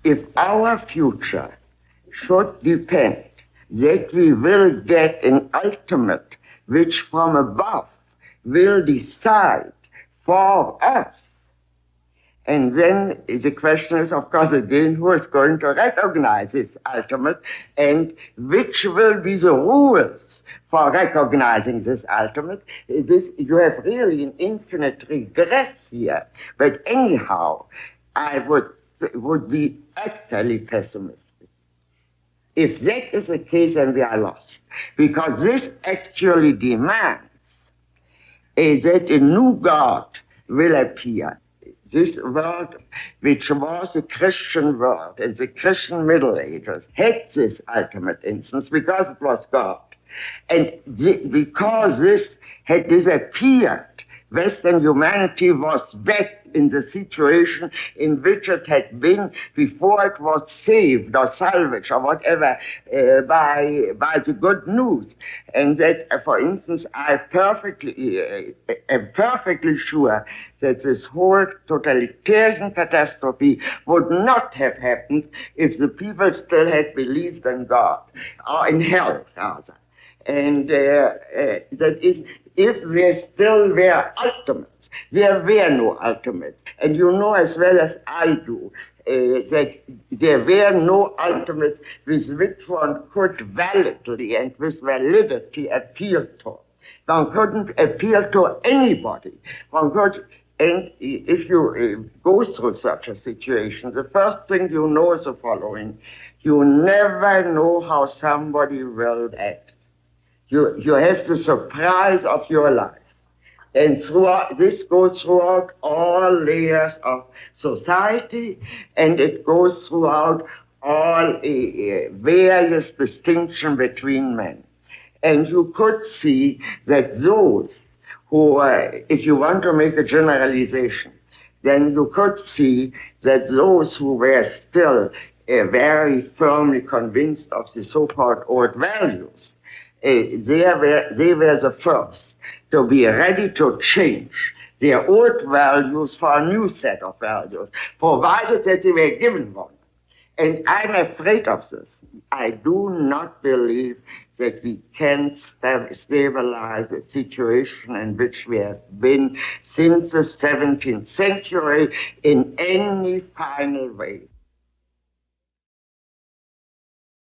if our future should depend that we will get an ultimate which from above will decide for us, and then the question is, of course, again, who is going to recognize this ultimate, and which will be the rules for recognizing this ultimate. You have really an infinite regress here. But anyhow, I would be utterly pessimistic. If that is the case, then we are lost. Because this actually demands that a new God will appear. This world, which was a Christian world in the Christian Middle Ages, had this ultimate instance because it was God. And because this had disappeared, Western humanity was back in the situation in which it had been before it was saved or salvaged or whatever by the good news. And that, for instance, am perfectly sure that this whole totalitarian catastrophe would not have happened if the people still had believed in God, or in hell, rather. And that is, if there still were ultimates, there were no ultimates. And you know as well as I do that there were no ultimates with which one could validly and with validity appeal to. One couldn't appeal to anybody. One could, and if you go through such a situation, the first thing you know is the following: you never know how somebody will act. You have the surprise of your life. And this goes throughout all layers of society, and it goes throughout all various distinctions between men. And you could see that those who, if you want to make a generalization, then you could see that those who were still very firmly convinced of the so-called old values, they were the first to be ready to change their old values for a new set of values, provided that they were given one. And I'm afraid of this. I do not believe that we can stabilize a situation in which we have been since the 17th century in any final way.